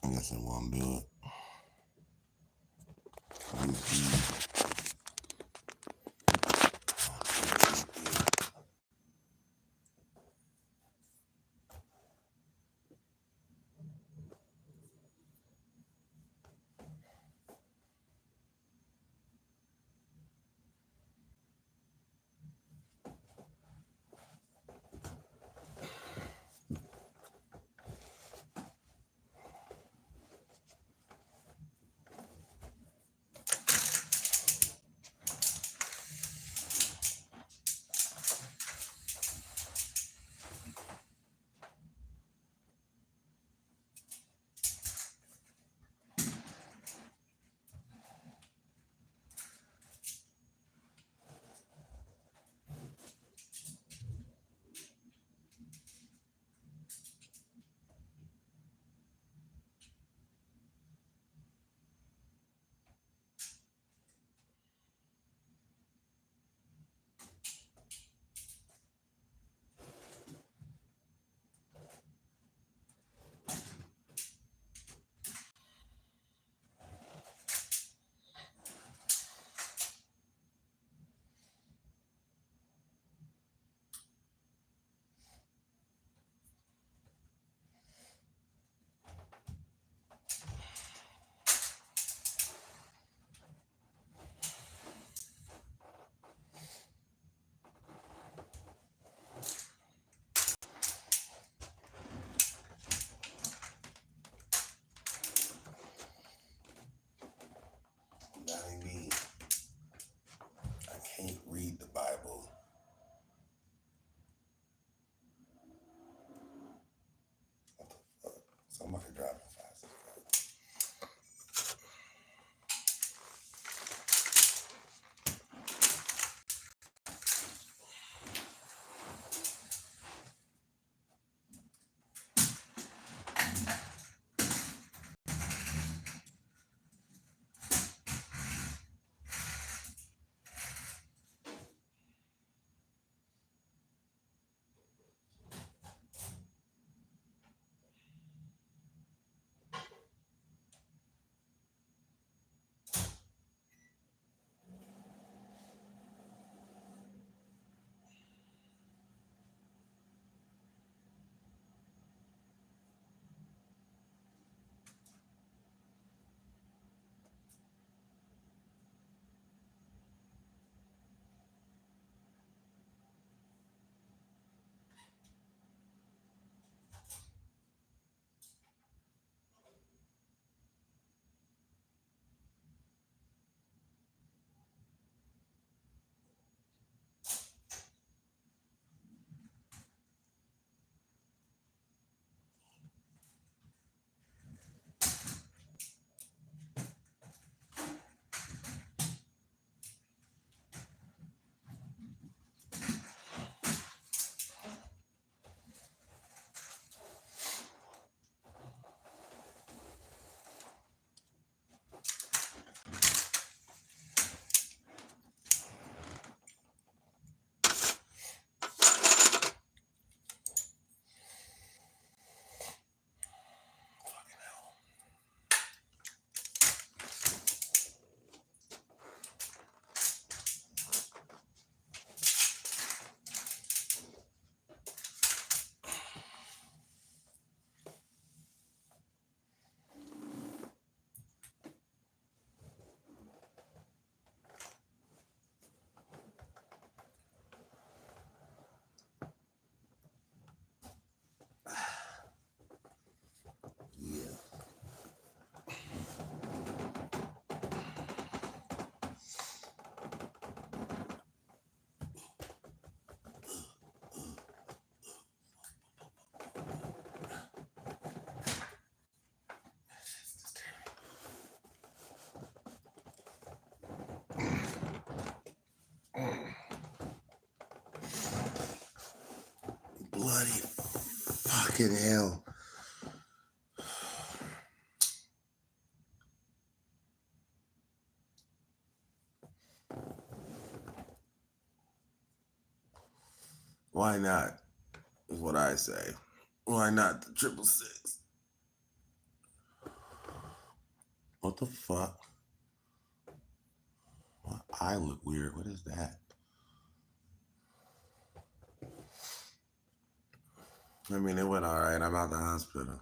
I guess it won't do it. That ain't me. I can't read the Bible. What the fuck? Somebody driving fast as fuck. Yeah. Bloody fucking hell. Why not? Is what I say. Why not the 666? What the fuck? My eye look weird. What is that? I mean, it went all right. I'm out the hospital.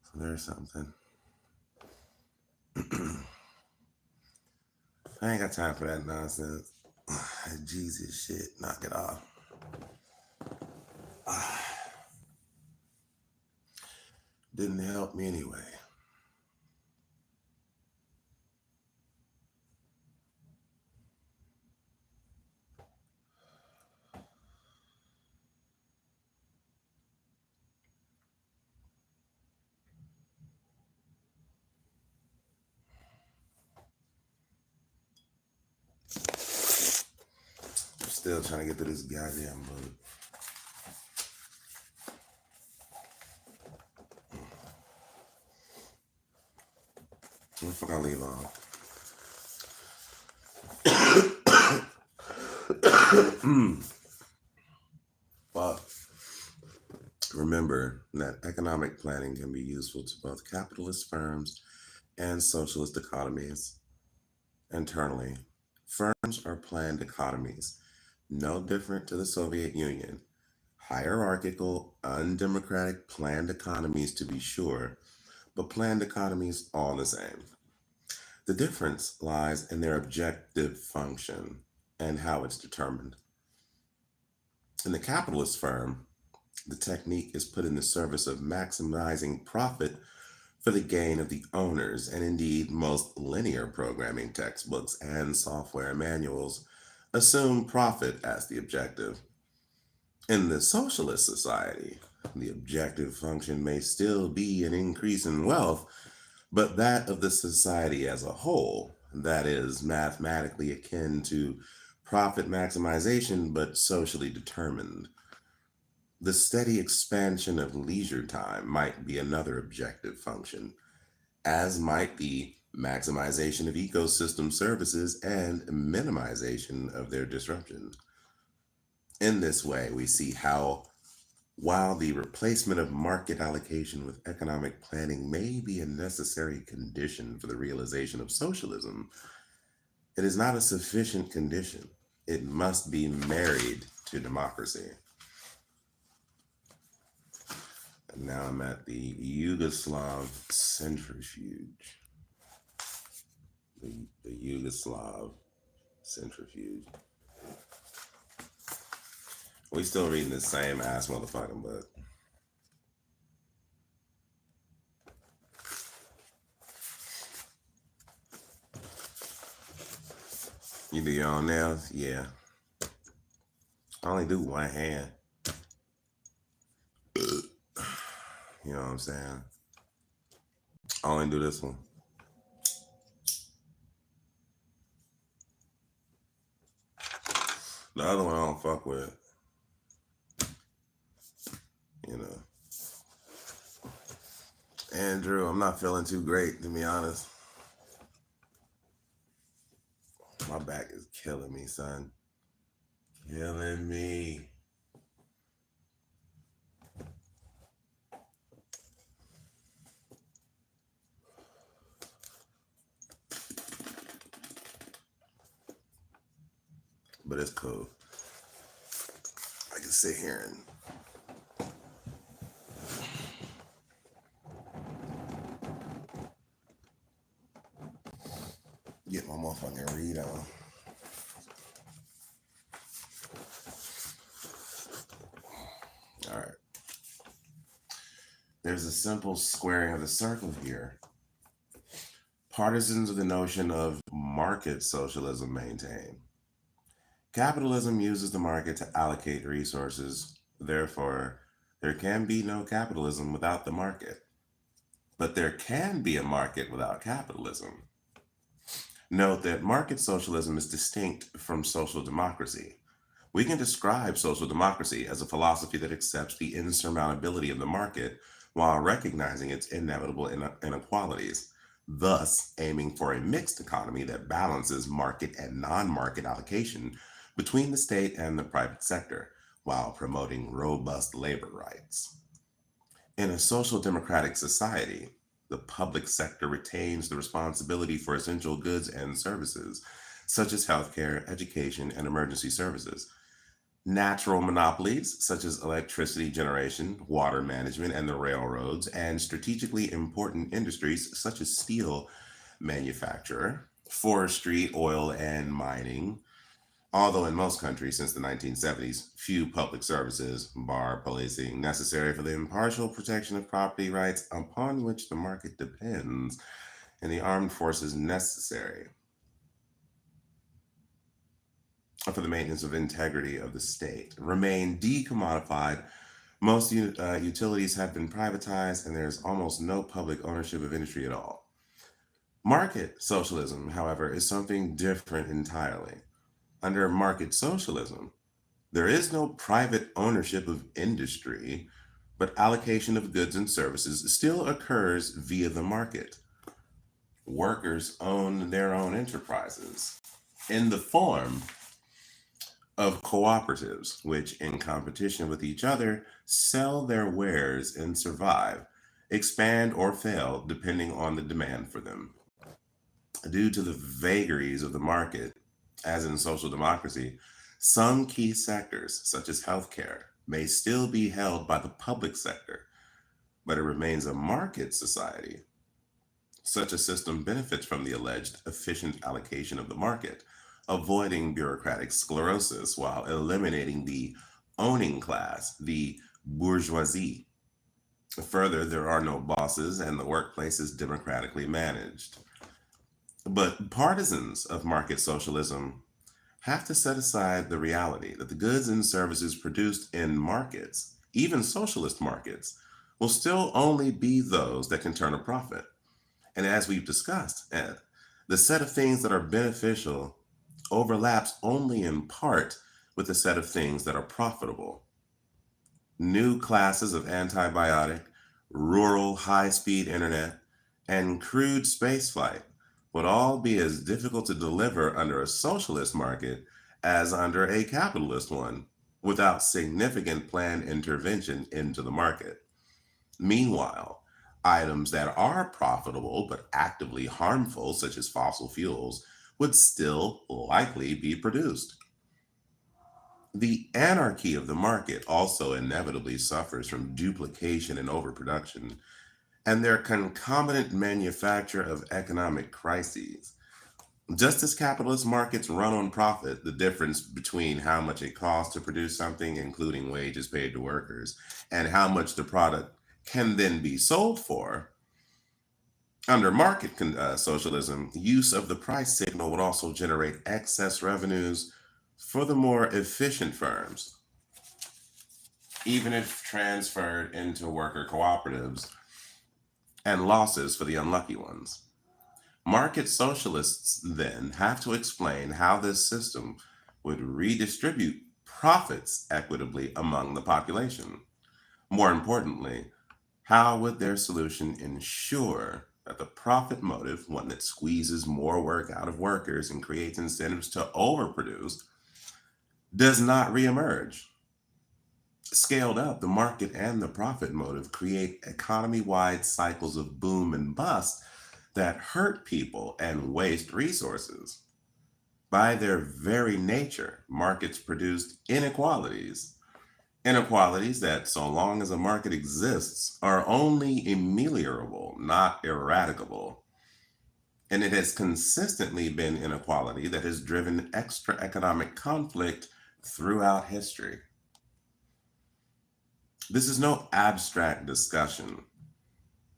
So there's something. I ain't got time for that nonsense. Jesus shit. Knock it off. Didn't help me anyway. I'm still trying to get through this goddamn book. What the fuck I leave on? Fuck. Remember that economic planning can be useful to both capitalist firms and socialist economies. Internally, firms are planned economies, no different to the Soviet Union. Hierarchical, undemocratic planned economies to be sure, but planned economies all the same. The difference lies in their objective function and how it's determined. In the capitalist firm, the technique is put in the service of maximizing profit for the gain of the owners, and indeed, most linear programming textbooks and software manuals assume profit as the objective. In the socialist society, the objective function may still be an increase in wealth, but that of the society as a whole, that is mathematically akin to profit maximization, but socially determined. The steady expansion of leisure time might be another objective function, as might the maximization of ecosystem services and minimization of their disruption. In this way, we see how, while the replacement of market allocation with economic planning may be a necessary condition for the realization of socialism, it is not a sufficient condition. It must be married to democracy. And now I'm at the Yugoslav centrifuge. The Yugoslav centrifuge. We still reading the same ass motherfucking book. You do your own nails? Yeah. I only do one hand. You know what I'm saying? I only do this one. The other one I don't fuck with. You know. Andrew, I'm not feeling too great, to be honest. My back is killing me, son. Killing me. But it's cool. I can sit here and get my motherfucking read on. All right. There's a simple squaring of the circle here. Partisans of the notion of market socialism maintain. Capitalism uses the market to allocate resources. Therefore, there can be no capitalism without the market. But there can be a market without capitalism. Note that market socialism is distinct from social democracy. We can describe social democracy as a philosophy that accepts the insurmountability of the market while recognizing its inevitable inequalities, thus aiming for a mixed economy that balances market and non-market allocation between the state and the private sector, while promoting robust labor rights. In a social democratic society, the public sector retains the responsibility for essential goods and services, such as healthcare, education, and emergency services. Natural monopolies, such as electricity generation, water management, and the railroads, and strategically important industries, such as steel manufacture, forestry, oil, and mining. Although in most countries since the 1970s, few public services, bar policing, necessary for the impartial protection of property rights upon which the market depends, and the armed forces necessary for the maintenance of integrity of the state, remain decommodified. Most utilities have been privatized, and there's almost no public ownership of industry at all. Market socialism, however, is something different entirely. Under market socialism, there is no private ownership of industry, but allocation of goods and services still occurs via the market. Workers own their own enterprises in the form of cooperatives, which, in competition with each other, sell their wares and survive, expand, or fail depending on the demand for them. Due to the vagaries of the market, as in social democracy, some key sectors, such as healthcare, may still be held by the public sector, but it remains a market society. Such a system benefits from the alleged efficient allocation of the market, avoiding bureaucratic sclerosis while eliminating the owning class, the bourgeoisie. Further, there are no bosses and the workplace is democratically managed. But partisans of market socialism have to set aside the reality that the goods and services produced in markets, even socialist markets, will still only be those that can turn a profit. And as we've discussed, the set of things that are beneficial overlaps only in part with the set of things that are profitable. New classes of antibiotic, rural high-speed internet, and crude spaceflight would all be as difficult to deliver under a socialist market as under a capitalist one, without significant planned intervention into the market. Meanwhile, items that are profitable but actively harmful, such as fossil fuels, would still likely be produced. The anarchy of the market also inevitably suffers from duplication and overproduction, and their concomitant manufacture of economic crises. Just as capitalist markets run on profit, the difference between how much it costs to produce something, including wages paid to workers, and how much the product can then be sold for, under market socialism, use of the price signal would also generate excess revenues for the more efficient firms, even if transferred into worker cooperatives, and losses for the unlucky ones. Market socialists then have to explain how this system would redistribute profits equitably among the population. More importantly, how would their solution ensure that the profit motive, one that squeezes more work out of workers and creates incentives to overproduce, does not reemerge? Scaled up, the market and the profit motive create economy-wide cycles of boom and bust that hurt people and waste resources. By their very nature, markets produce inequalities that, so long as a market exists, are only ameliorable, not eradicable. And it has consistently been inequality that has driven extra economic conflict throughout history. This is no abstract discussion.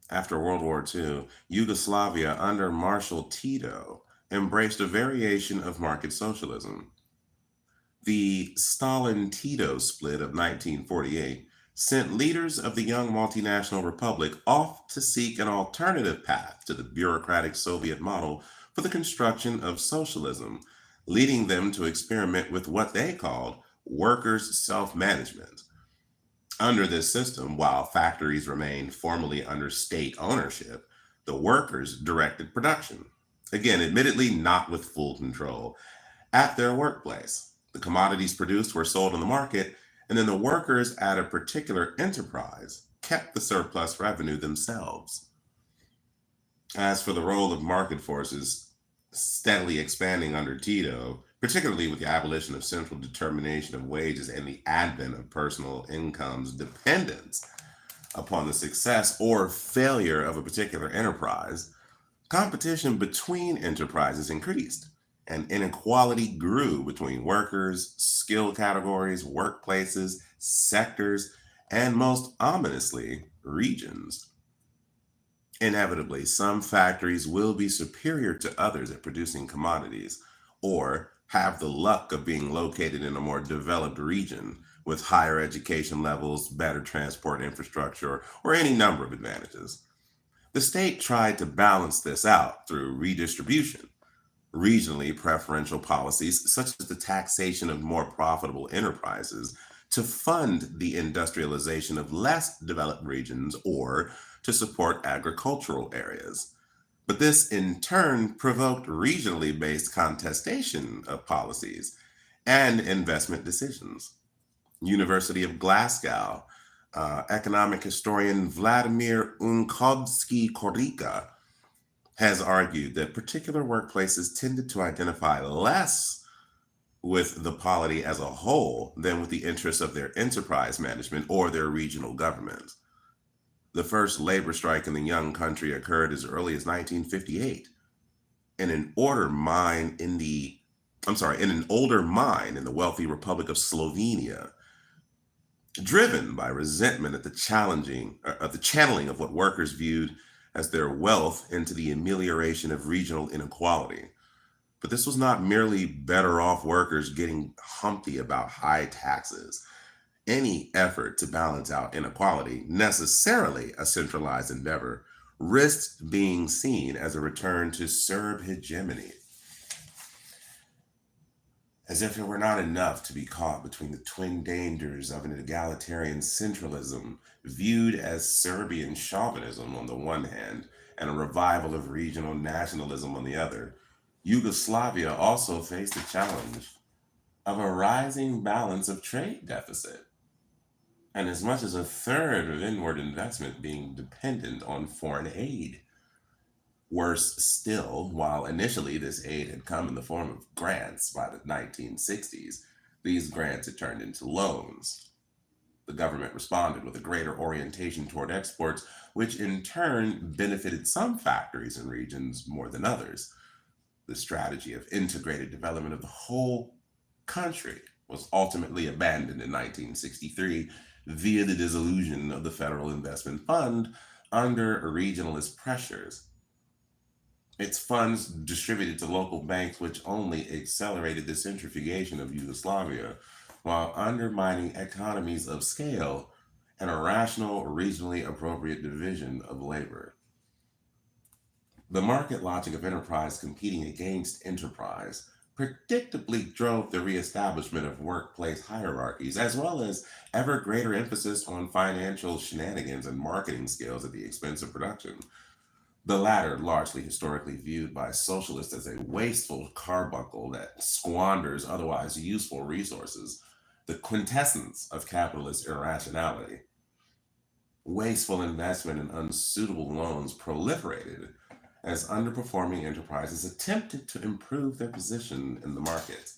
After World War II, Yugoslavia under Marshal Tito embraced a variation of market socialism. The Stalin-Tito split of 1948 sent leaders of the young multinational republic off to seek an alternative path to the bureaucratic Soviet model for the construction of socialism, leading them to experiment with what they called workers' self-management. Under this system, while factories remained formally under state ownership, the workers directed production. Again, admittedly, not with full control, at their workplace. The commodities produced were sold on the market, and then the workers at a particular enterprise kept the surplus revenue themselves. As for the role of market forces steadily expanding under Tito, particularly with the abolition of central determination of wages and the advent of personal income's dependence upon the success or failure of a particular enterprise, competition between enterprises increased, and inequality grew between workers, skill categories, workplaces, sectors, and most ominously, regions. Inevitably, some factories will be superior to others at producing commodities, or have the luck of being located in a more developed region with higher education levels, better transport infrastructure, or any number of advantages. The state tried to balance this out through redistribution, regionally preferential policies such as the taxation of more profitable enterprises to fund the industrialization of less developed regions or to support agricultural areas. But this in turn provoked regionally based contestation of policies and investment decisions. University of Glasgow, economic historian Vladimir Unkovsky-Korika has argued that particular workplaces tended to identify less with the polity as a whole than with the interests of their enterprise management or their regional government. The first labor strike in the young country occurred as early as 1958 in an order mine in the in an older mine in the wealthy Republic of Slovenia, driven by resentment at the channeling of what workers viewed as their wealth into the amelioration of regional inequality. But this was not merely better off workers getting humpty about high taxes. Any effort to balance out inequality, necessarily a centralized endeavor, risked being seen as a return to Serb hegemony. As if it were not enough to be caught between the twin dangers of an egalitarian centralism viewed as Serbian chauvinism on the one hand and a revival of regional nationalism on the other, Yugoslavia also faced the challenge of a rising balance of trade deficit, and as much as a third of inward investment being dependent on foreign aid. Worse still, while initially this aid had come in the form of grants by the 1960s, these grants had turned into loans. The government responded with a greater orientation toward exports, which in turn benefited some factories and regions more than others. The strategy of integrated development of the whole country was ultimately abandoned in 1963 via the dissolution of the Federal Investment Fund under regionalist pressures. Its funds distributed to local banks, which only accelerated the centrifugation of Yugoslavia while undermining economies of scale and a rational, regionally appropriate division of labor. The market logic of enterprise competing against enterprise predictably drove the reestablishment of workplace hierarchies, as well as ever greater emphasis on financial shenanigans and marketing skills at the expense of production. The latter largely historically viewed by socialists as a wasteful carbuncle that squanders otherwise useful resources, the quintessence of capitalist irrationality. Wasteful investment and unsuitable loans proliferated as underperforming enterprises attempted to improve their position in the market.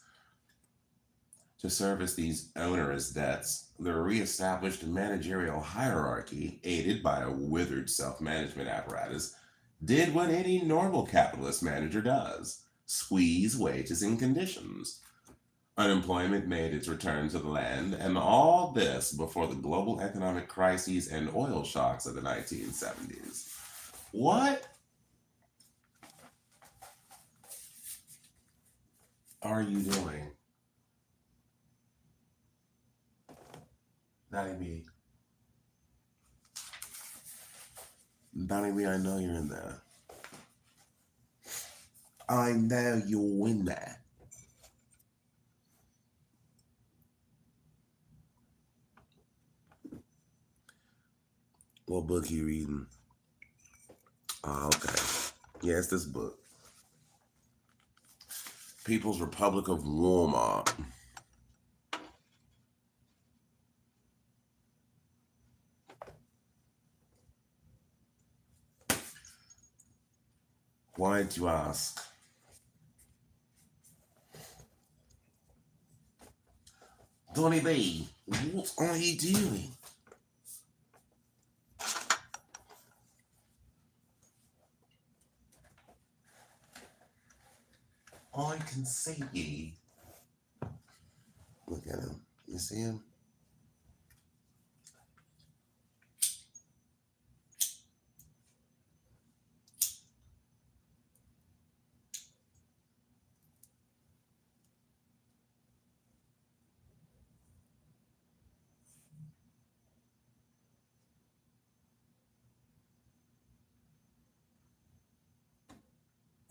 To service these onerous debts, the reestablished managerial hierarchy, aided by a withered self management apparatus, did what any normal capitalist manager does: squeeze wages and conditions. Unemployment made its return to the land, and all this before the global economic crises and oil shocks of the 1970s. What are you doing? Donnie B. Donnie B, I know you're in there. I know you're in there. What book you reading? Oh, okay. Yeah, it's this book. People's Republic of Walmart. Why'd you ask? Donny B, what are you doing? I can see you. Look at him. You see him?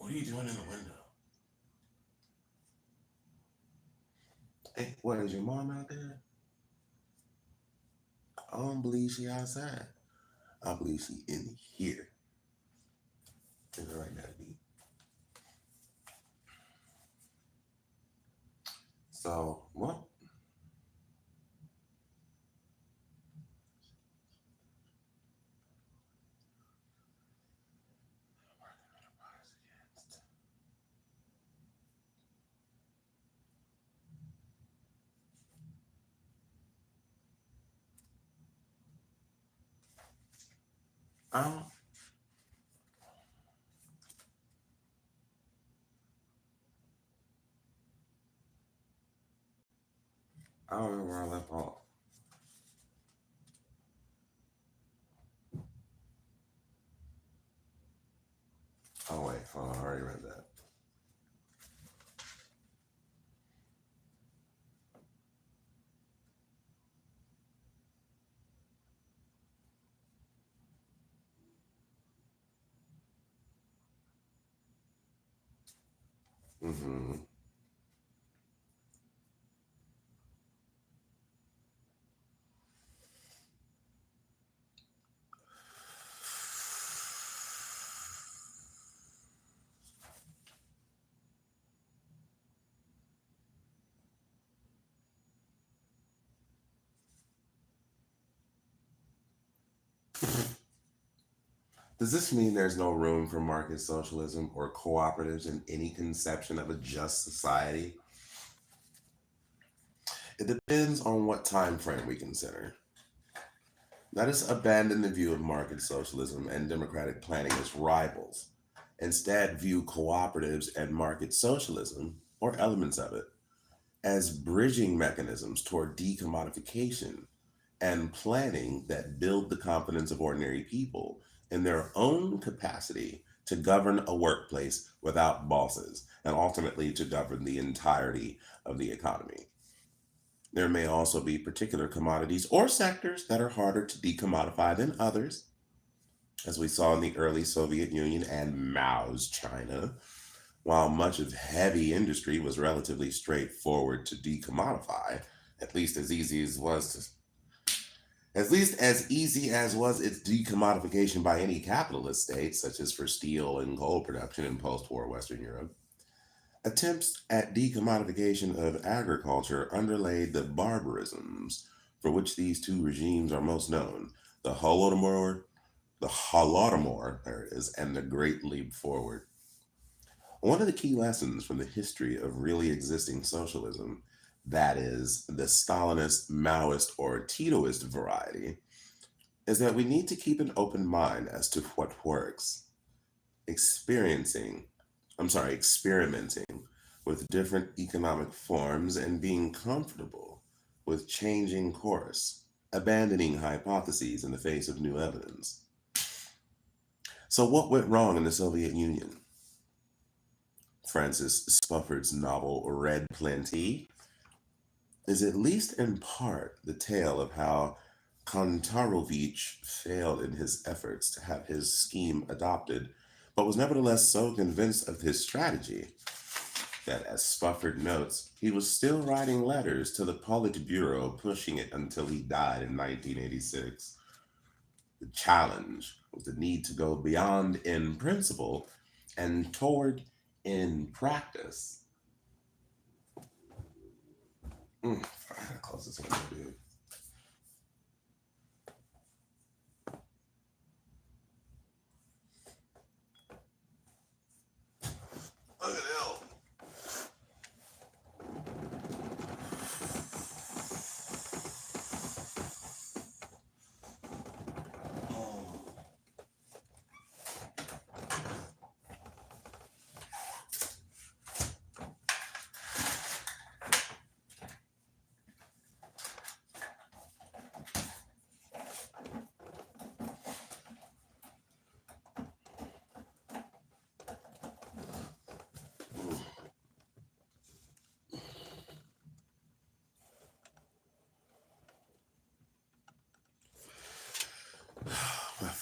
What are you doing in the window? Hey, what, is your mom out there? I don't believe she outside. I believe she in here. Is it right now, D? So, what? I don't, I don't remember where I left off. Oh, wait, hold on, I already read that. Mm-hmm. Does this mean there's no room for market socialism or cooperatives in any conception of a just society? It depends on what time frame we consider. Let us abandon the view of market socialism and democratic planning as rivals. Instead, view cooperatives and market socialism, or elements of it, as bridging mechanisms toward decommodification and planning that build the confidence of ordinary people in their own capacity to govern a workplace without bosses and ultimately to govern the entirety of the economy. There may also be particular commodities or sectors that are harder to decommodify than others, as we saw in the early Soviet Union and Mao's China. While much of heavy industry was relatively straightforward to decommodify, at least as easy as was at least as easy as was its decommodification by any capitalist state, such as for steel and coal production in post-war Western Europe. Attempts at decommodification of agriculture underlaid the barbarisms for which these two regimes are most known, the Holodomor, there it is, and the Great Leap Forward. One of the key lessons from the history of really existing socialism, that is, the Stalinist, Maoist, or Titoist variety, is that we need to keep an open mind as to what works. Experimenting with different economic forms and being comfortable with changing course, abandoning hypotheses in the face of new evidence. So, what went wrong in the Soviet Union? Francis Spufford's novel Red Plenty is at least in part the tale of how Kantarovich failed in his efforts to have his scheme adopted, but was nevertheless so convinced of his strategy that, as Spufford notes, he was still writing letters to the Politburo, pushing it until he died in 1986. The challenge was the need to go beyond in principle and toward in practice. I gotta close this window, dude.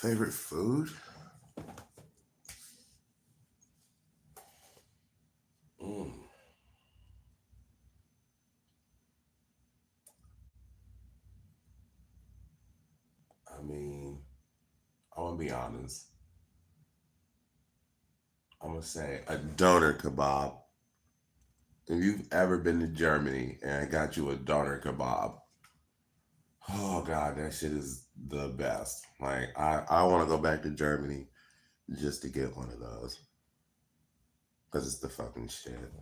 Favorite food? Mm, I mean, I want to be honest. I'm gonna say a doner kebab. If you've ever been to Germany and I got you a doner kebab, oh god, that shit is the best. Like I want to go back to Germany just to get one of those because it's the fucking shit.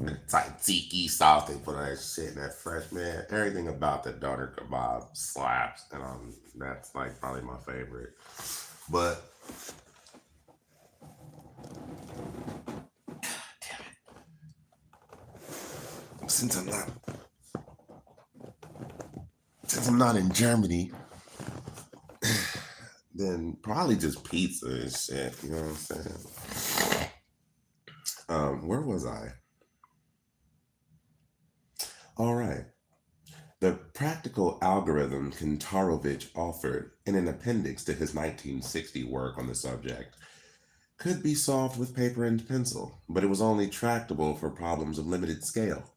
It's like tiki sauce. They put all that shit in that fresh man. Everything about the doner kebab slaps, and that's like probably my favorite. But since I'm not since I'm not in Germany, then probably just pizza and shit. You know what I'm saying? Where was I? All right. The practical algorithm Kantarovich offered in an appendix to his 1960 work on the subject could be solved with paper and pencil, but it was only tractable for problems of limited scale.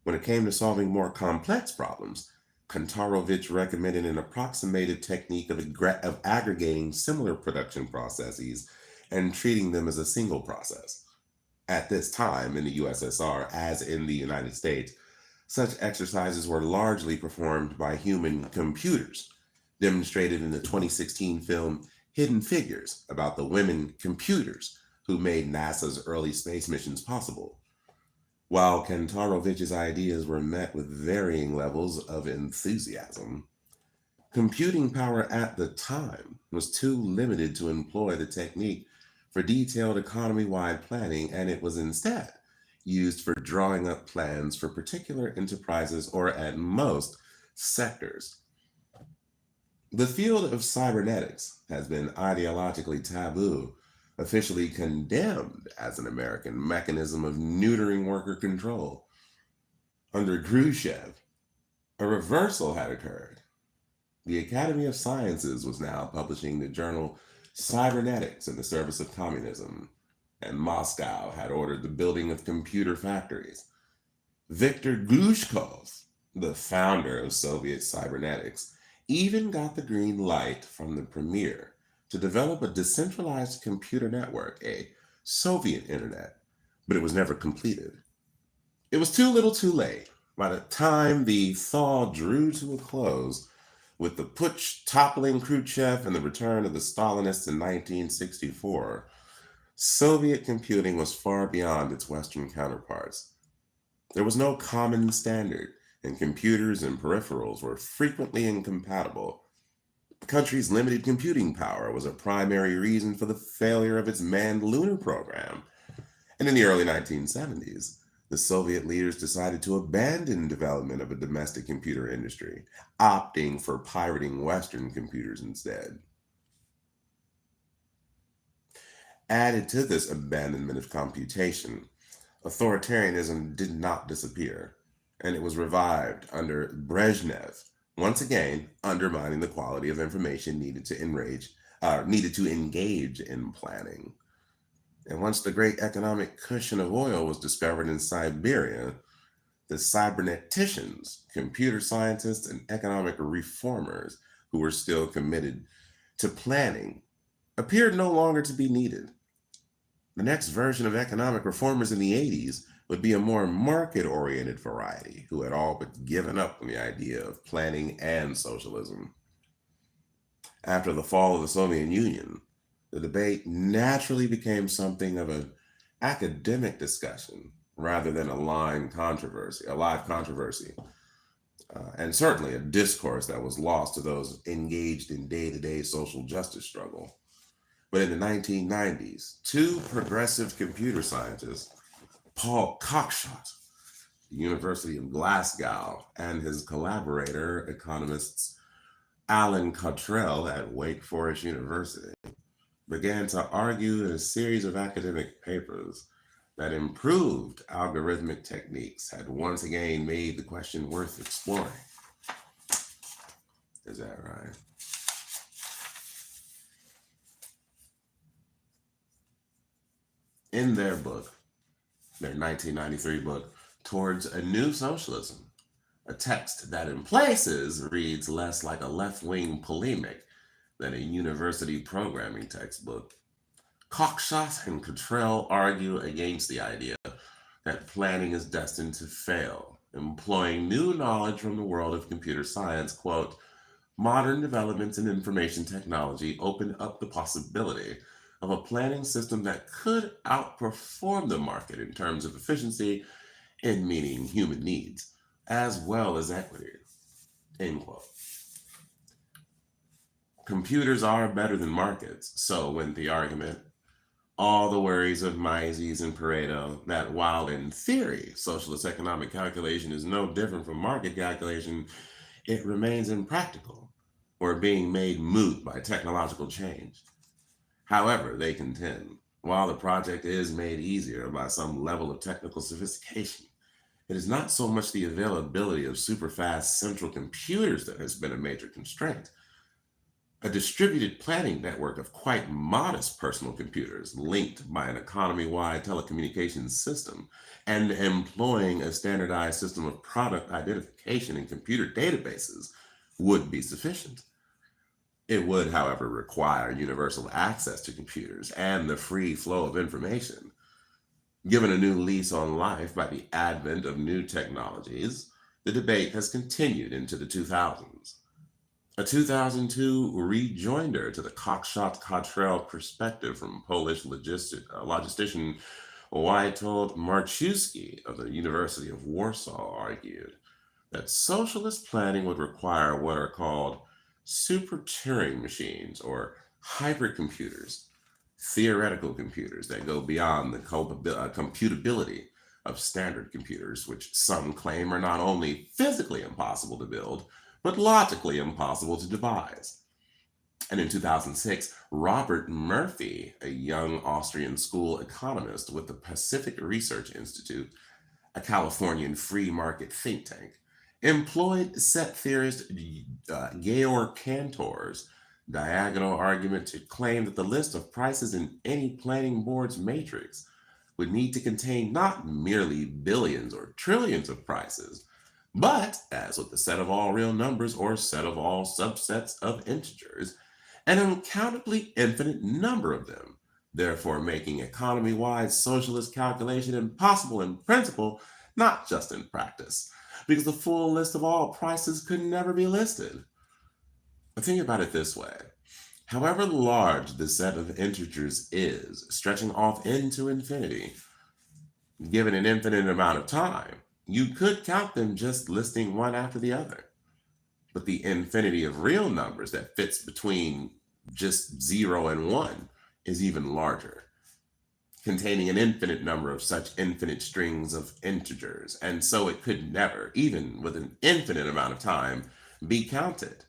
When it came to solving more complex problems, Kantarovich recommended an approximated technique of aggregating similar production processes and treating them as a single process. At this time in the USSR, as in the United States, such exercises were largely performed by human computers, demonstrated in the 2016 film Hidden Figures about the women computers who made NASA's early space missions possible. While Kantarovich's ideas were met with varying levels of enthusiasm, computing power at the time was too limited to employ the technique for detailed economy-wide planning, and it was instead used for drawing up plans for particular enterprises or at most sectors. The field of cybernetics has been ideologically taboo, officially condemned as an American mechanism of neutering worker control. Under Khrushchev, a reversal had occurred. The Academy of Sciences was now publishing the journal Cybernetics in the Service of Communism, and Moscow had ordered the building of computer factories. Viktor Glushkov, the founder of Soviet cybernetics, even got the green light from the premier to develop a decentralized computer network, a Soviet internet, but it was never completed. It was too little too late. By the time the thaw drew to a close, with the putsch toppling Khrushchev and the return of the Stalinists in 1964, Soviet computing was far beyond its Western counterparts. There was no common standard, and computers and peripherals were frequently incompatible. The country's limited computing power was a primary reason for the failure of its manned lunar program. And in the early 1970s, the Soviet leaders decided to abandon development of a domestic computer industry, opting for pirating Western computers instead. Added to this abandonment of computation, authoritarianism did not disappear, and it was revived under Brezhnev, once again undermining the quality of information needed to engage in planning. And once the great economic cushion of oil was discovered in Siberia, the cyberneticians, computer scientists, and economic reformers who were still committed to planning appeared no longer to be needed. The next version of economic reformers in the 80s would be a more market oriented variety who had all but given up on the idea of planning and socialism. After the fall of the Soviet Union, the debate naturally became something of an academic discussion rather than a live controversy, and certainly a discourse that was lost to those engaged in day-to-day social justice struggle. But in the 1990s, two progressive computer scientists, Paul Cockshott, the University of Glasgow, and his collaborator, economists Alan Cottrell at Wake Forest University, began to argue in a series of academic papers that improved algorithmic techniques had once again made the question worth exploring. Is that right? in their book, their 1993 book, Towards a New Socialism, a text that in places reads less like a left-wing polemic than a university programming textbook. Cockshott and Cottrell argue against the idea that planning is destined to fail, employing new knowledge from the world of computer science. Quote, modern developments in information technology open up the possibility of a planning system that could outperform the market in terms of efficiency in meeting human needs, as well as equity. End quote. Computers are better than markets, so went the argument. All the worries of Mises and Pareto that while in theory socialist economic calculation is no different from market calculation, it remains impractical or being made moot by technological change. However, they contend, while the project is made easier by some level of technical sophistication, it is not so much the availability of super-fast central computers that has been a major constraint. A distributed planning network of quite modest personal computers linked by an economy-wide telecommunications system and employing a standardized system of product identification in computer databases would be sufficient. It would, however, require universal access to computers and the free flow of information. Given a new lease on life by the advent of new technologies, the debate has continued into the 2000s. A 2002 rejoinder to the Cockshott-Cottrell perspective from Polish logistician Witold Marczewski of the University of Warsaw argued that socialist planning would require what are called super Turing machines or hypercomputers, theoretical computers that go beyond the computability of standard computers, which some claim are not only physically impossible to build, but logically impossible to devise. And in 2006, Robert Murphy, a young Austrian school economist with the Pacific Research Institute, a Californian free market think tank, employed set theorist Georg Cantor's diagonal argument to claim that the list of prices in any planning board's matrix would need to contain not merely billions or trillions of prices, but, as with the set of all real numbers or set of all subsets of integers, an uncountably infinite number of them, therefore making economy-wide socialist calculation impossible in principle, not just in practice, because the full list of all prices could never be listed. But think about it this way. However large the set of integers is, stretching off into infinity, given an infinite amount of time, you could count them just listing one after the other. But the infinity of real numbers that fits between just 0 and 1 is even larger, containing an infinite number of such infinite strings of integers, and so it could never, even with an infinite amount of time, be counted.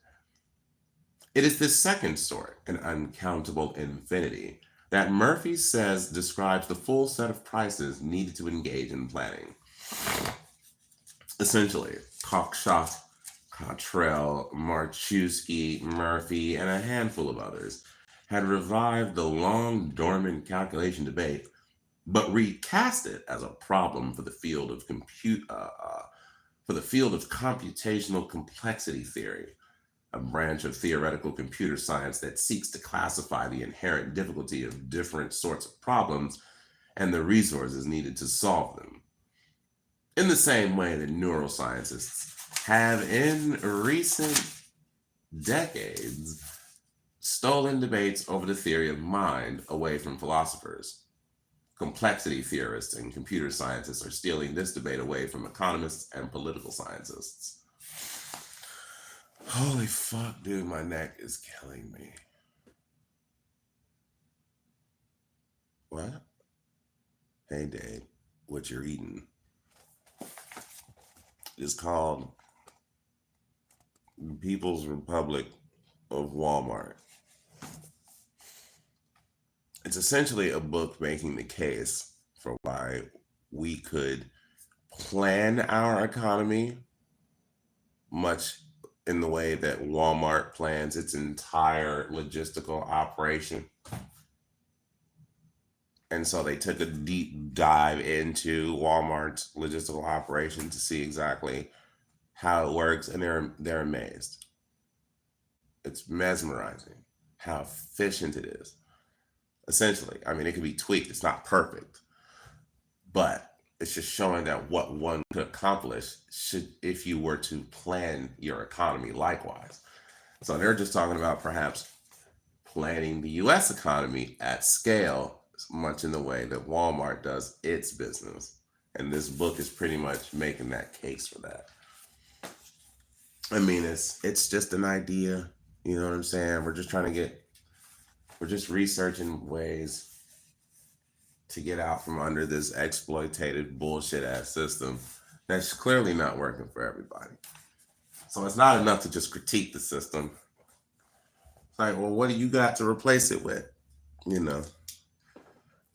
It is this second sort, an uncountable infinity, that Murphy says describes the full set of prices needed to engage in planning. Essentially, Cockshott, Cottrell, Marczewski, Murphy, and a handful of others had revived the long dormant calculation debate, but recast it as a problem for the field of computational complexity theory, a branch of theoretical computer science that seeks to classify the inherent difficulty of different sorts of problems and the resources needed to solve them. In the same way that neuroscientists have in recent decades stolen debates over the theory of mind away from philosophers, complexity theorists and computer scientists are stealing this debate away from economists and political scientists. Holy fuck, dude, my neck is killing me. What? Hey, Dave, what you're eating? It's called People's Republic of Walmart. It's essentially a book making the case for why we could plan our economy much in the way that Walmart plans its entire logistical operation. And so they took a deep dive into Walmart's logistical operation to see exactly how it works, and they're amazed. It's mesmerizing how efficient it is. Essentially, I mean, it can be tweaked. It's not perfect, but it's just showing that what one could accomplish should if you were to plan your economy likewise. So they're just talking about perhaps planning the US economy at scale, much in the way that Walmart does its business. And this book is pretty much making that case for that. I mean, it's just an idea, you know what I'm saying? We're just researching ways to get out from under this exploitative bullshit ass system that's clearly not working for everybody. So it's not enough to just critique the system. It's like, well, what do you got to replace it with? You know.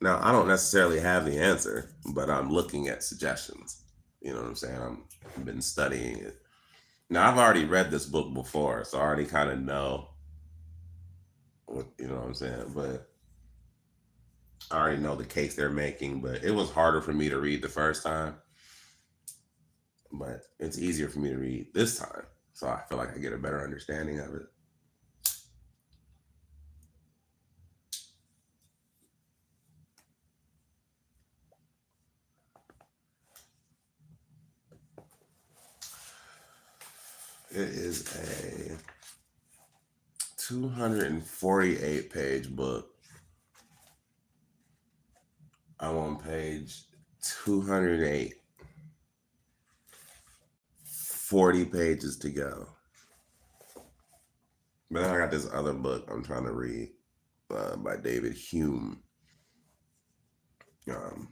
Now, I don't necessarily have the answer, but I'm looking at suggestions. You know what I'm saying? I've been studying it. Now, I've already read this book before, so I already kind of know what, you know what I'm saying? But I already know the case they're making, but it was harder for me to read the first time. But it's easier for me to read this time. So I feel like I get a better understanding of it. It is a 248 page book. I'm on page 208. 40 pages to go. But then I got this other book I'm trying to read by David Hume. That I'm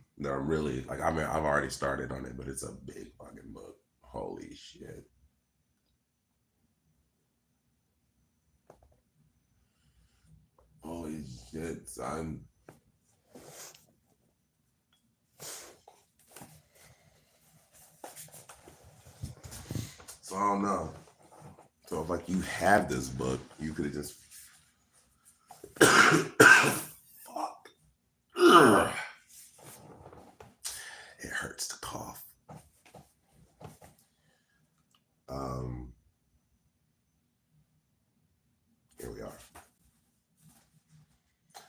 really like. I mean, I've already started on it, but it's a big fucking book. Holy shit! Holy shit, son! So I don't know. So if like you have this book, you could have just fuck. It hurts to cough. Here we are.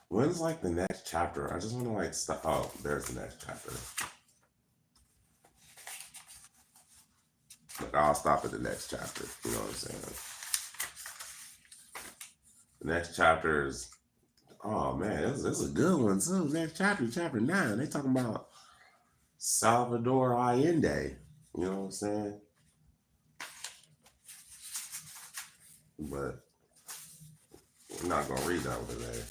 When's like the next chapter? I just want to like stop. Oh, there's the next chapter. Like I'll stop at the next chapter. You know what I'm saying? The next chapter is, oh man, this is a good one too. Next chapter, chapter 9. They talking about Salvador Allende. You know what I'm saying? But we're not gonna read that one today.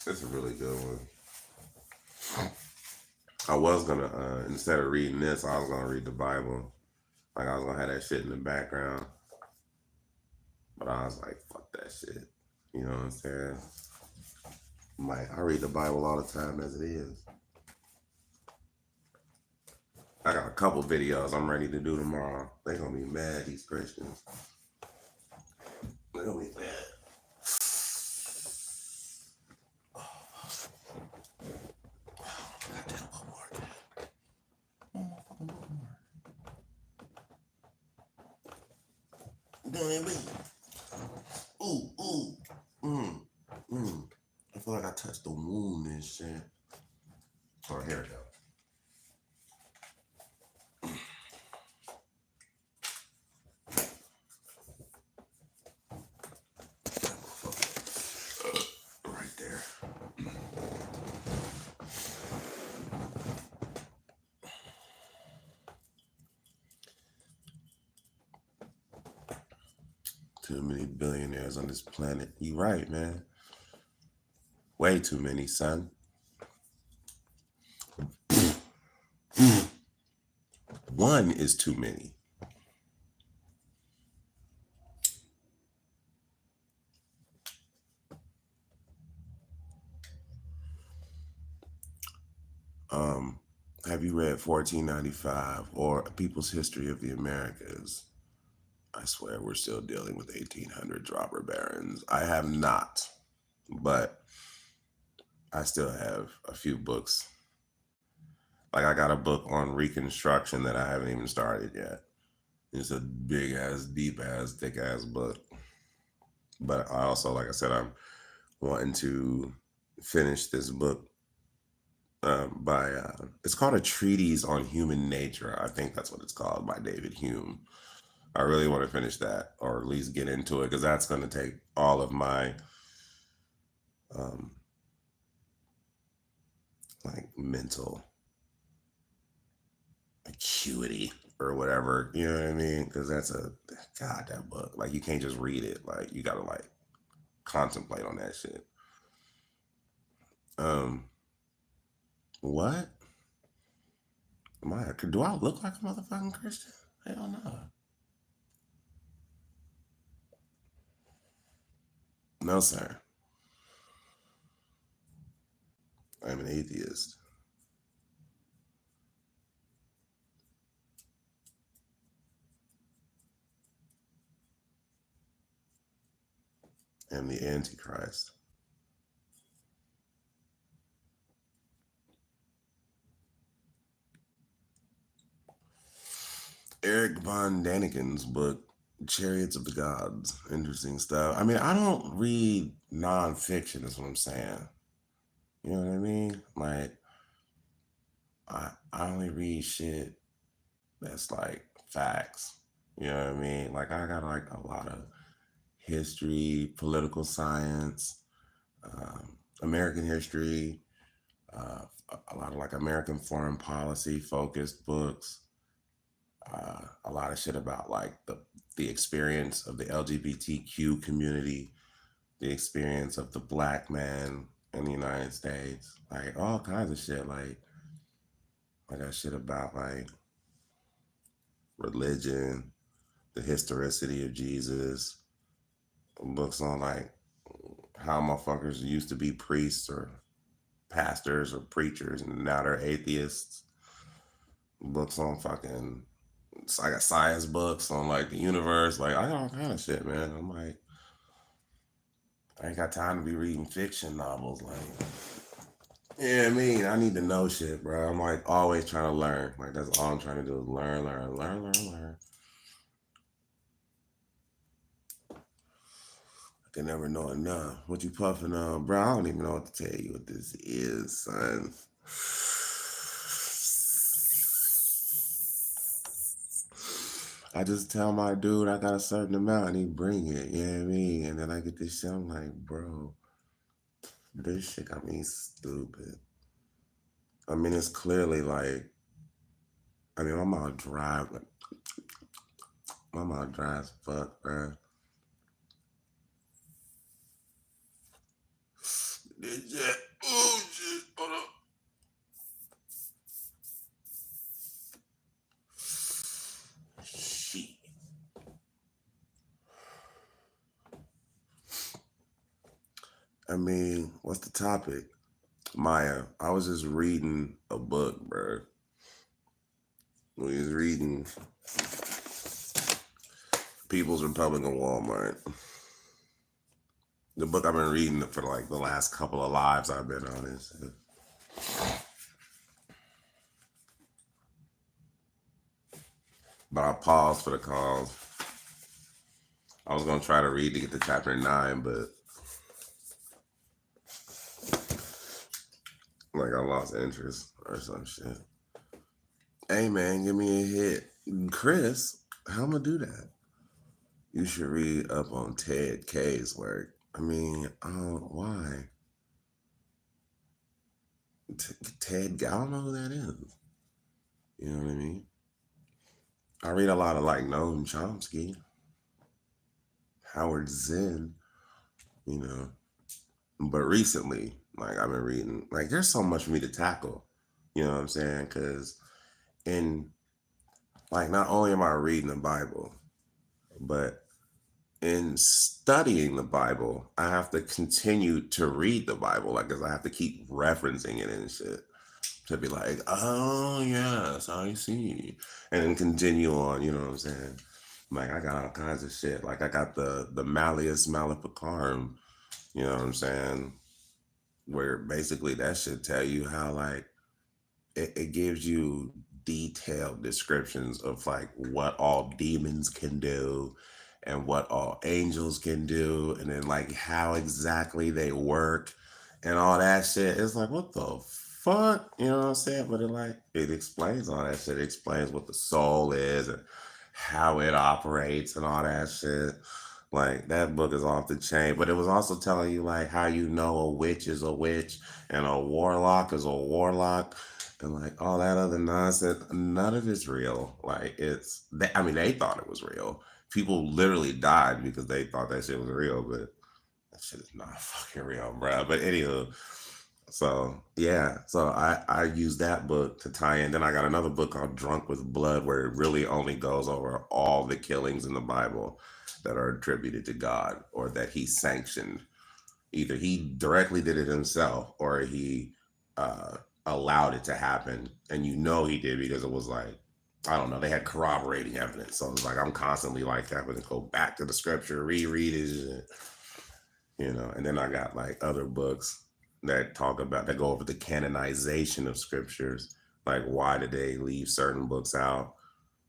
It's a really good one. I was gonna instead of reading this, I was gonna read the Bible. Like I was gonna have that shit in the background. But I was like, fuck that shit. You know what I'm saying? Like I read the Bible all the time as it is. I got a couple videos I'm ready to do tomorrow. They gonna be mad, these Christians. They gonna be mad. I feel like I touched the wound and shit. Oh, here we go. Right there. Too many billionaires on this planet. You right, man. Way too many, son. One is too many. Have you read 1495 or People's History of the Americas? I swear we're still dealing with 1800s robber barons. I have not, but I still have a few books. Like I got a book on Reconstruction that I haven't even started yet. It's a big ass, deep ass, thick ass book. But I also, like I said, I'm wanting to finish this book by it's called A Treatise on Human Nature. I think that's what it's called, by David Hume. I really want to finish that, or at least get into it, because that's going to take all of my um, like mental acuity or whatever. You know what I mean? Because that's a God, that book. Like you can't just read it. Like you got to like contemplate on that shit. Um, what? Do I look like a motherfucking Christian? Hell no. No, sir. I'm an atheist. I'm the Antichrist. Eric von Daniken's book, Chariots of the Gods. Interesting stuff. I mean, I don't read nonfiction, is what I'm saying. You know what I mean? Like, I only read shit that's like facts. You know what I mean? Like, I got like a lot of history, political science, American history, a lot of like American foreign policy focused books, a lot of shit about like the experience of the LGBTQ community, the experience of the black man in the United States, like all kinds of shit. Like I got shit about like religion, the historicity of Jesus, books on like how motherfuckers used to be priests or pastors or preachers and now they're atheists. Books on fucking, I got science books on like the universe. Like I got all kind of shit, man. I'm like, I ain't got time to be reading fiction novels. Like, yeah, I mean, I need to know shit, bro. I'm like always trying to learn. Like that's all I'm trying to do is learn, learn, learn, learn, learn. I can never know enough. What you puffing on, bro? I don't even know what to tell you what this is, son. I just tell my dude I got a certain amount and he bring it, you know what I mean? And then I get this shit, I'm like, bro, this shit got me stupid. I mean, it's clearly like, I mean, my mouth dry as fuck, bro. Oh shit, hold up. Shit. I mean, what's the topic? Maya, I was just reading a book, bro. We was reading People's Republic of Walmart. The book I've been reading for like the last couple of lives I've been on is. But I paused for the cause. I was gonna try to read to get to chapter 9, but like I lost interest or some shit. Hey man, give me a hit. Chris, how am I do that? You should read up on Ted K's work. I mean, why? Ted, I don't know who that is. You know what I mean? I read a lot of like Noam Chomsky, Howard Zinn, you know. But recently, like I've been reading, like there's so much for me to tackle. You know what I'm saying? Because in like not only am I reading the Bible, but in studying the Bible, I have to continue to read the Bible, like, cause I have to keep referencing it and shit. to be like, oh yes, I see, and then continue on. You know what I'm saying? Like I got all kinds of shit. Like I got the Malleus Maleficarum. You know what I'm saying? Where basically that should tell you how like it gives you detailed descriptions of like what all demons can do and what all angels can do and then like how exactly they work and all that shit. It's like what the fuck? You know what I'm saying? But it explains all that shit. It explains what the soul is and how it operates and all that shit. Like that book is off the chain. But it was also telling you like how you know a witch is a witch and a warlock is a warlock and like all that other nonsense. None of it's real. Like I mean, they thought it was real. People literally died because they thought that shit was real, but that shit is not fucking real, bro. But anywho, so yeah, so I used that book to tie in. Then I got another book called Drunk with Blood, where it really only goes over all the killings in the Bible that are attributed to God or that He sanctioned. Either He directly did it Himself or He uh, allowed it to happen, and you know He did because it was like I don't know, they had corroborating evidence. So it's like I'm constantly like having to go back to the scripture, reread it, you know. And then I got like other books that go over the canonization of scriptures, like why did they leave certain books out,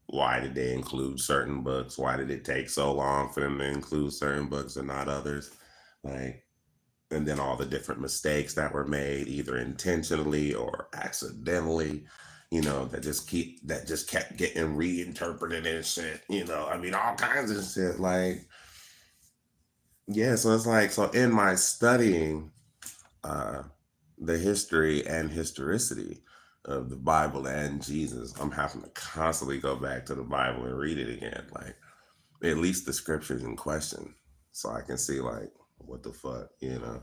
why did they include certain books, why did it take so long for them to include certain books and not others, like, and then all the different mistakes that were made either intentionally or accidentally, you know, that just kept getting reinterpreted and shit, you know. I mean, all kinds of shit, like, yeah. So it's like, so in my studying uh, the history and historicity of the Bible and Jesus, I'm having to constantly go back to the Bible and read it again, like at least the scriptures in question, so I can see like what the fuck, you know.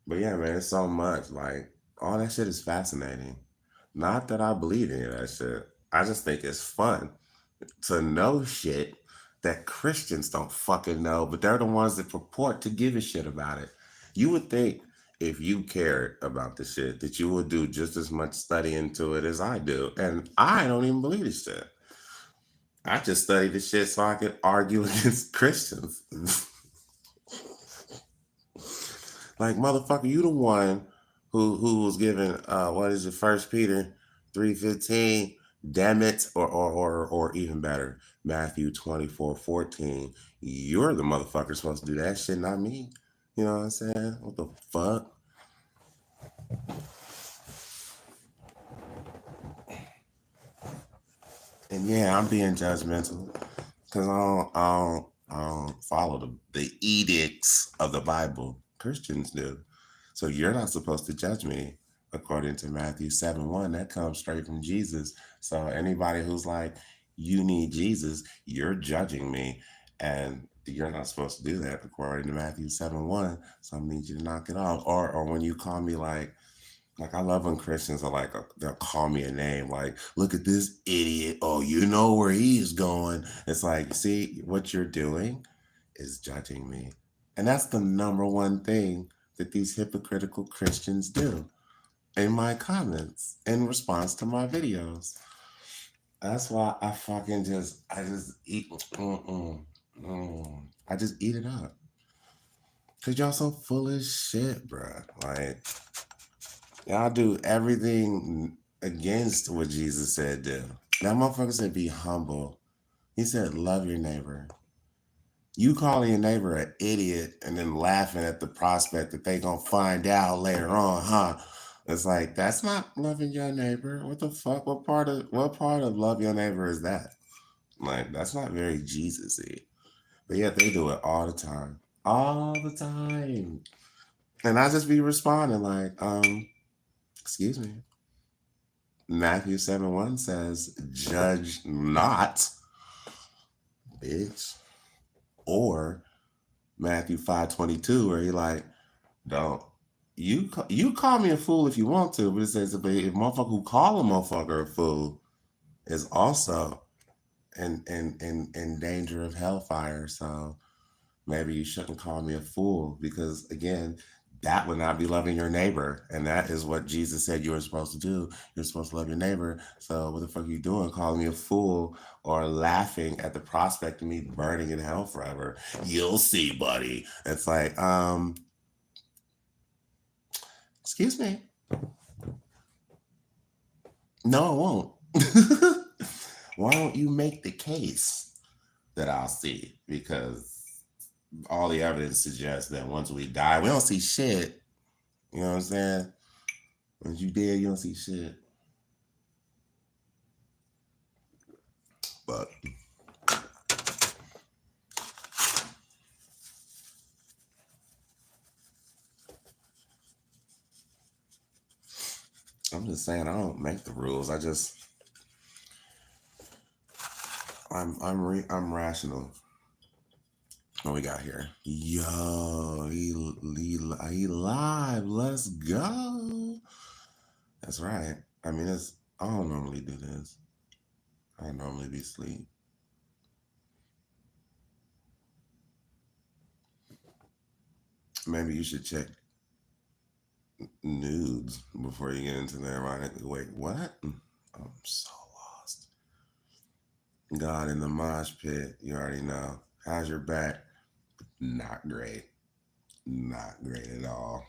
But yeah, man, it's so much. Like all that shit is fascinating. Not that I believe any of that shit. I just think it's fun to know shit that Christians don't fucking know, but they're the ones that purport to give a shit about it. You would think if you cared about the shit that you would do just as much study into it as I do. And I don't even believe this shit. I just study the shit so I could argue against Christians. Like motherfucker, you the one who was given what is it, First Peter 3:15, damn it, or even better, Matthew 24:14. You're the motherfucker supposed to do that shit, not me. You know what I'm saying? What the fuck? And yeah, I'm being judgmental because I don't follow the edicts of the Bible. Christians do. So you're not supposed to judge me according to Matthew 7:1. That comes straight from Jesus. So anybody who's like, you need Jesus, you're judging me. And you're not supposed to do that according to Matthew 7:1. So I need you to knock it off. Or when you call me like I love when Christians are like, they'll call me a name, like, look at this idiot. Oh, you know where he's going. It's like, see, what you're doing is judging me. And that's the number one thing that these hypocritical Christians do in my comments in response to my videos. That's why I just eat, I just eat it up. Cause y'all so full of shit, bruh. Like, y'all do everything against what Jesus said do. That motherfucker said be humble. He said love your neighbor. You calling your neighbor an idiot and then laughing at the prospect that they gonna find out later on, huh? It's like that's not loving your neighbor. What the fuck? What part of love your neighbor is that? Like that's not very Jesus-y. But yet they do it all the time. All the time. And I just be responding like, excuse me. Matthew 7:1 says, judge not, bitch. Or Matthew 5:22, where he like, don't you call me a fool if you want to, but it says but if motherfucker who call a motherfucker a fool is also in danger of hellfire. So maybe you shouldn't call me a fool because again, that would not be loving your neighbor. And that is what Jesus said you were supposed to do. You're supposed to love your neighbor. So what the fuck are you doing? Calling me a fool or laughing at the prospect of me burning in hell forever? You'll see, buddy. It's like, excuse me. No, I won't. Why don't you make the case that I'll see? Because all the evidence suggests that once we die, we don't see shit. You know what I'm saying? Once you dead, you don't see shit. But I'm just saying I don't make the rules. I'm rational. What we got here? Yo, he live. Let's go. That's right. I mean, I don't normally do this. I normally be asleep. Maybe you should check nudes before you get into there. Right? Wait, what? I'm so lost. God in the mosh pit. You already know. How's your back? Not great. Not great at all.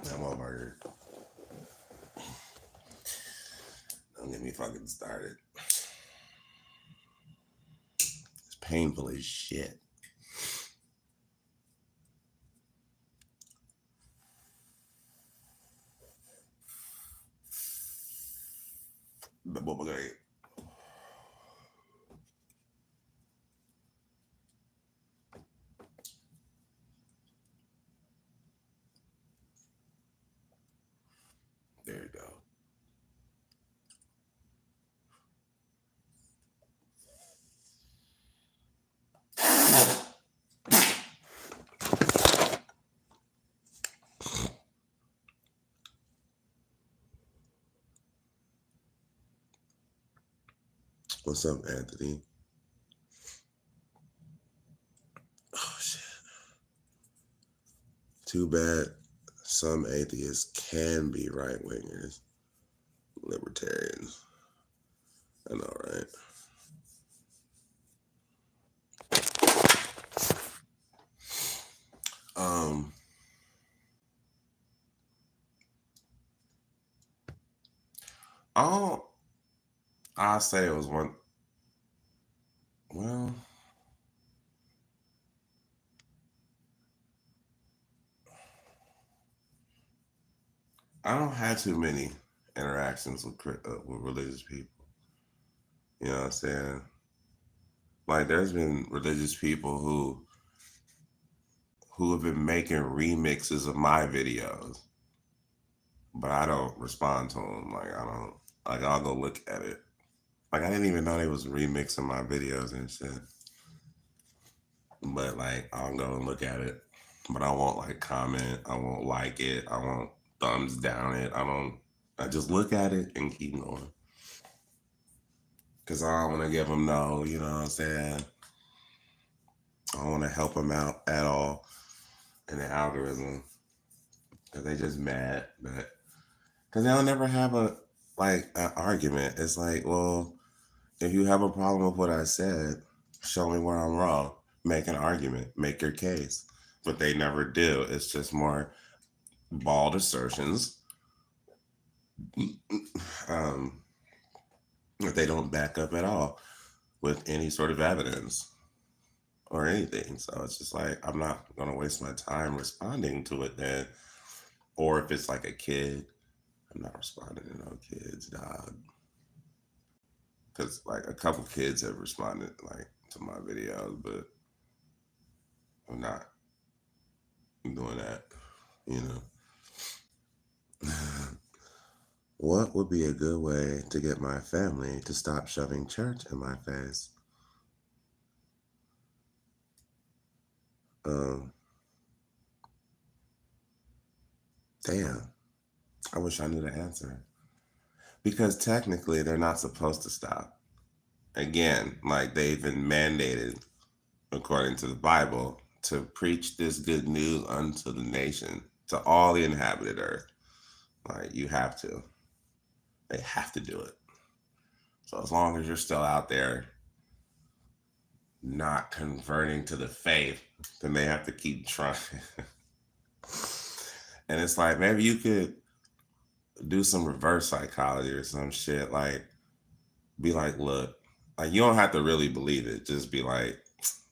That motherfucker. Don't get me fucking started. It's painful as shit. The bubble guy. There you go. What's up, Anthony? Oh, shit. Too bad some atheists can be right-wingers, libertarians. I know, right? I'll say it was one. Well, I don't have too many interactions with religious people. You know what I'm saying? Like, there's been religious people who have been making remixes of my videos, but I don't respond to them. I'll go look at it. Like, I didn't even know they was remixing my videos and shit. But like, I'll go and look at it. But I won't like comment. I won't like it. I won't thumbs down it. I just look at it and keep going. Cause I don't want to give them no, you know what I'm saying? I don't want to help them out at all in the algorithm. Cause they just mad. But cause they'll never have an argument. It's like, well, if you have a problem with what I said, show me where I'm wrong. Make an argument. Make your case. But they never do. It's just more bald assertions that they don't back up at all with any sort of evidence or anything. So it's just like, I'm not going to waste my time responding to it then. Or if it's like a kid, I'm not responding to no kids, dog. Because like a couple kids have responded like to my videos, but I'm not doing that, you know. What would be a good way to get my family to stop shoving church in my face? Damn. I wish I knew the answer. Because technically, they're not supposed to stop. Again, like they've been mandated, according to the Bible, to preach this good news unto the nation, to all the inhabited earth. Like, you have to. They have to do it. So as long as you're still out there not converting to the faith, then they have to keep trying. And it's like, maybe you could do some reverse psychology or some shit. Like, be like, look, like, you don't have to really believe it. Just be like,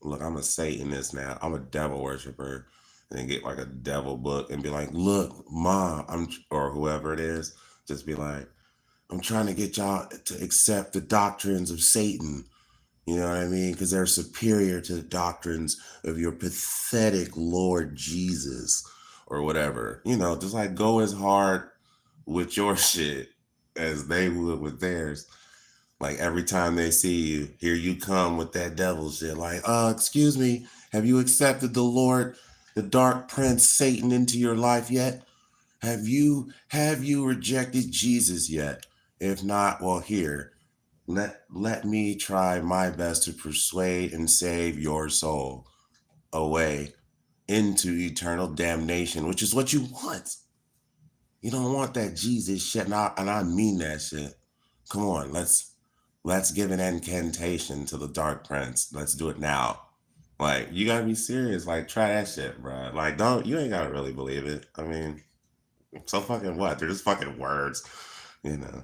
look, I'm a Satanist now. I'm a devil worshiper. And then get like a devil book and be like, look, mom, or whoever it is, just be like, I'm trying to get y'all to accept the doctrines of Satan. You know what I mean? Because they're superior to the doctrines of your pathetic Lord Jesus or whatever. You know, just like go as hard with your shit as they would with theirs. Like every time they see you, here you come with that devil shit. Like, excuse me, have you accepted the Lord, the dark prince Satan into your life yet? Have you rejected Jesus yet? If not, well, here, let me try my best to persuade and save your soul away into eternal damnation, which is what you want. You don't want that Jesus shit, and I mean that shit. Come on, let's give an incantation to the dark prince. Let's do it now. Like, you gotta be serious. Like, try that shit, bro. Like, you ain't gotta really believe it. I mean, so fucking what? They're just fucking words, you know.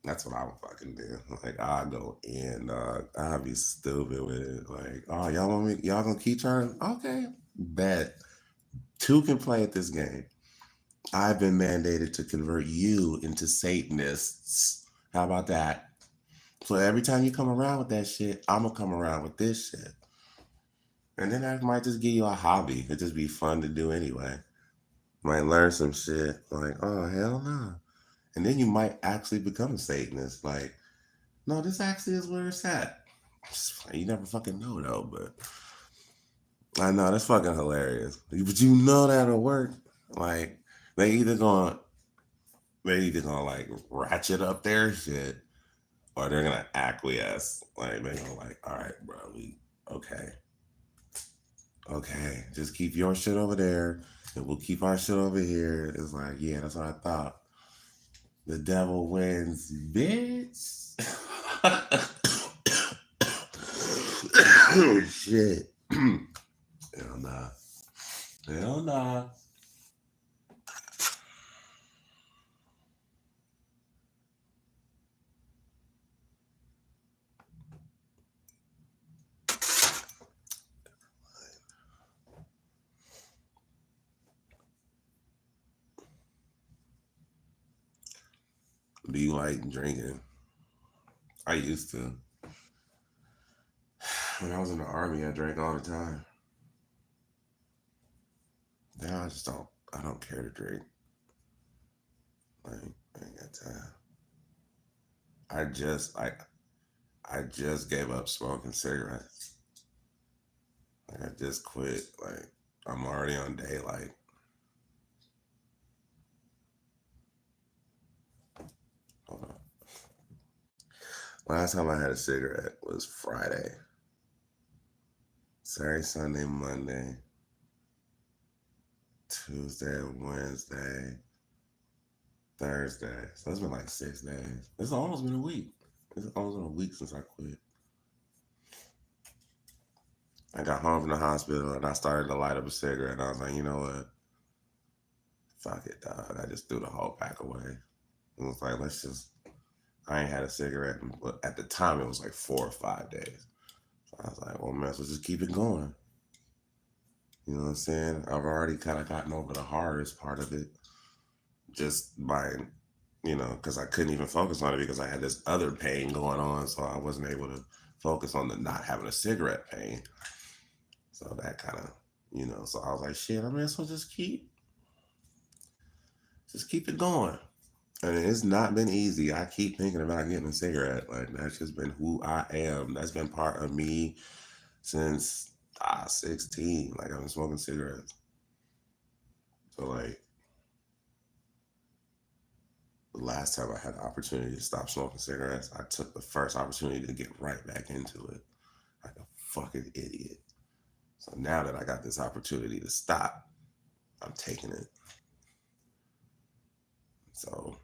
That's what I would fucking do. Like, I'll go in, I'll be stupid with it. Like, oh, y'all gonna keep trying? Okay, bet. Two can play at this game. I've been mandated to convert you into Satanists. How about that? So every time you come around with that shit, I'm gonna come around with this shit. And then I might just give you a hobby. It'd just be fun to do anyway. Might learn some shit. Like, oh, hell no. And then you might actually become a Satanist. Like, no, this actually is where it's at. You never fucking know though, but I know that's fucking hilarious. But you know that'll work. Like, they either gonna like ratchet up their shit or they're gonna acquiesce. Like, they're gonna like, all right, bro, okay. Okay, just keep your shit over there and we'll keep our shit over here. It's like, yeah, that's what I thought. The devil wins, bitch. Oh, shit. Hell nah. Hell nah. Do you like drinking? I used to. When I was in the army, I drank all the time. Now I don't care to drink. Like, I ain't got time. I just, like, I just gave up smoking cigarettes. Like, I just quit. Like, I'm already on daylight. Hold on. Last time I had a cigarette was Friday. Saturday, Sunday, Monday, Tuesday, Wednesday, Thursday. So it's been like 6 days. It's almost been a week. It's almost been a week since I quit. I got home from the hospital and I started to light up a cigarette. And I was like, you know what? Fuck it, dog. I just threw the whole pack away. It was like, I ain't had a cigarette. But at the time, it was like 4 or 5 days. So I was like, well, man, so just keep it going. You know what I'm saying? I've already kind of gotten over the hardest part of it just by, because I couldn't even focus on it because I had this other pain going on. So I wasn't able to focus on the not having a cigarette pain. So that kind of, so I was like, shit, I may as well just keep it going. And it's not been easy. I keep thinking about getting a cigarette. Like, that's just been who I am. That's been part of me since 16. Like, I've been smoking cigarettes. So, like, the last time I had the opportunity to stop smoking cigarettes, I took the first opportunity to get right back into it. Like a fucking idiot. So now that I got this opportunity to stop, I'm taking it. So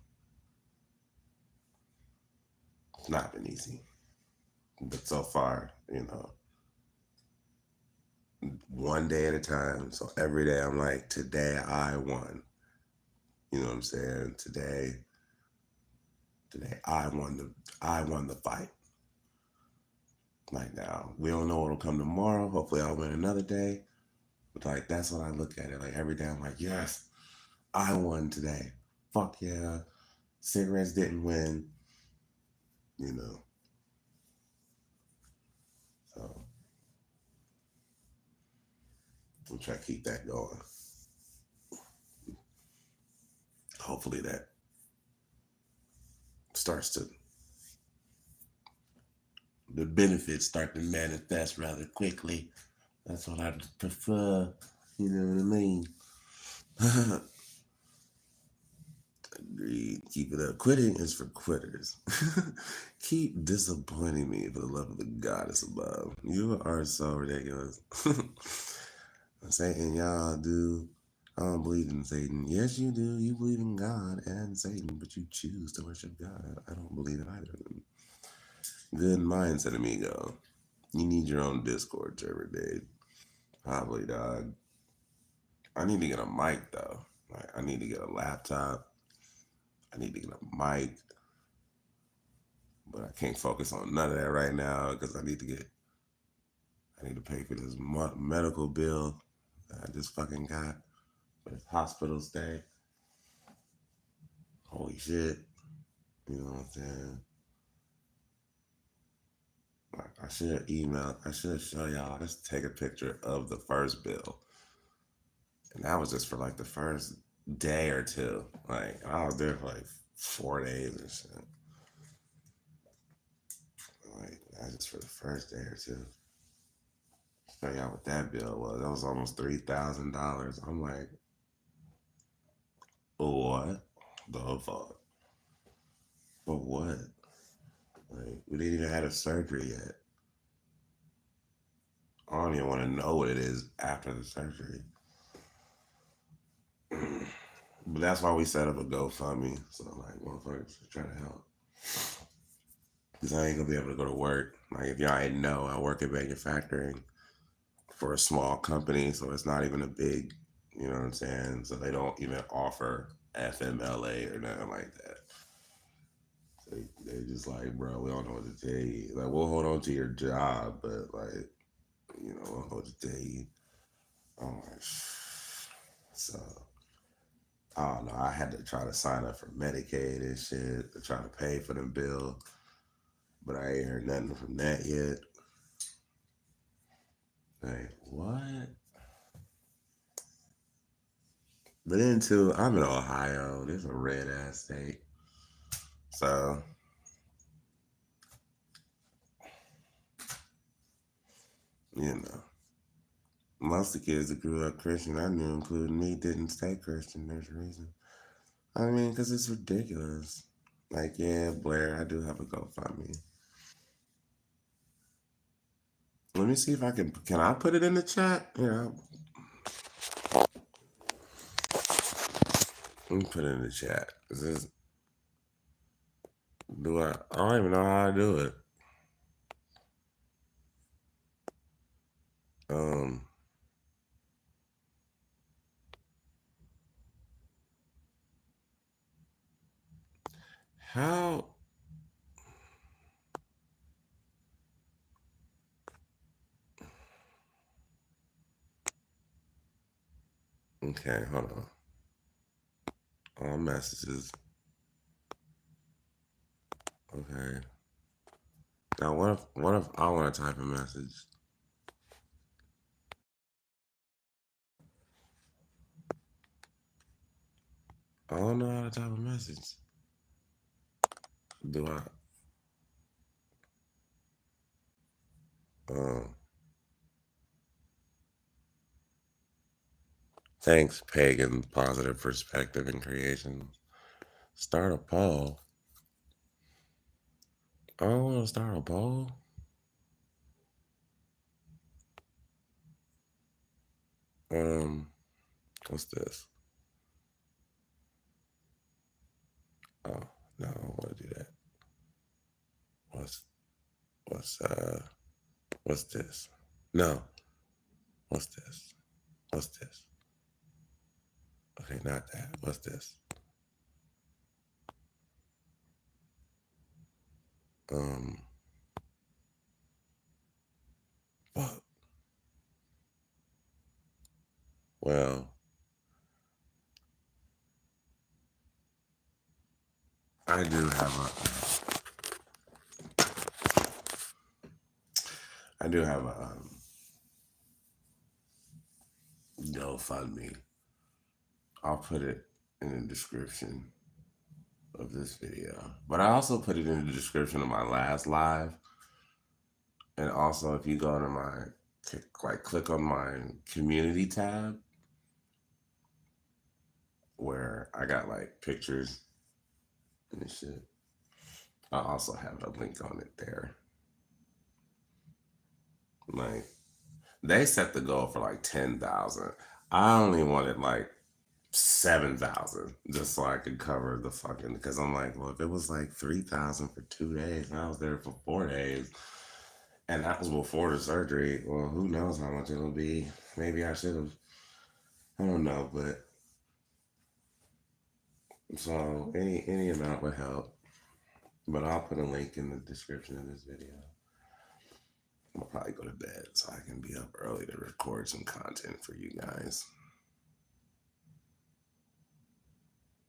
it's not been easy. But so far, one day at a time. So every day I'm like, today I won. You know what I'm saying? Today I won the fight. Like now, we don't know what'll come tomorrow. Hopefully I'll win another day. But like that's what I look at it. Like every day I'm like, yes, I won today. Fuck yeah. Cigarettes didn't win, you know. So we'll try to keep that going. Hopefully that starts to the benefits start to manifest rather quickly. That's what I prefer. You know what I mean? Agreed. Keep it up. Quitting is for quitters. Keep disappointing me for the love of the goddess above. You are so ridiculous. Satan, y'all do. I don't believe in Satan. Yes, you do. You believe in God and Satan, but you choose to worship God. I don't believe in either of them. Good mindset, amigo. You need your own Discord server, dude. Probably, dog. I need to get a mic, though. Like, I need to get a laptop. I need to get a mic. But I can't focus on none of that right now because I need to pay for this medical bill that I just fucking got for this hospital stay. Holy shit. You know what I'm saying? Like, I should show y'all, just take a picture of the first bill. And that was just for like the first day or two. Like, I was there for like 4 days and shit. Like, that's just for the first day or two. Show y'all what that bill was. That was almost $3,000. I'm like, what the fuck? For what? Like, we didn't even have a surgery yet. I don't even want to know what it is after the surgery. But that's why we set up a GoFundMe. So like, motherfuckers try to help. Because I ain't gonna be able to go to work. Like, if y'all ain't know, I work in manufacturing for a small company, so it's not even a big, you know what I'm saying? So they don't even offer FMLA or nothing like that. So they just like, bro, we don't know what to tell you. Like, we'll hold on to your job, but like, we'll hold on to tell you. I'm like, so I don't know. I had to try to sign up for Medicaid and shit to try to pay for the bill, but I ain't heard nothing from that yet. Like, what? But then too, I'm in Ohio. There's a red ass state. So, you know, most of the kids that grew up Christian I knew, including me, didn't stay Christian. There's a reason. I mean, because it's ridiculous. Like, yeah, Blair, I do have a GoFundMe. Let me see if I can I put it in the chat? Yeah, let me put it in the chat. I don't even know how to do it. Um, how? Okay, hold on. All messages. Okay. Now, what if I want to type a message? I don't know how to type a message. Do I? Um, Thanks, pagan positive perspective and creation. Start a poll. I don't want to start a poll. What's this? Oh, no, I don't want to do that. What's what's this? No, what's this? What's this? Okay, not that. What's this? Um, fuck. Well, I do have a GoFundMe. I'll put it in the description of this video, but I also put it in the description of my last live. And also, if you go to my click on my community tab, where I got like pictures and shit, I also have a link on it there. Like, they set the goal for like 10,000. I only wanted like 7,000 just so I could cover the fucking, because I'm like, well, if it was like 3,000 for 2 days and I was there for 4 days and that was before the surgery, well, who knows how much it'll be. Maybe I should have, I don't know, but so any amount would help. But I'll put a link in the description of this video. I'll probably go to bed so I can be up early to record some content for you guys.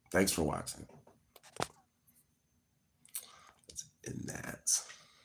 Thanks for watching. Let's end that.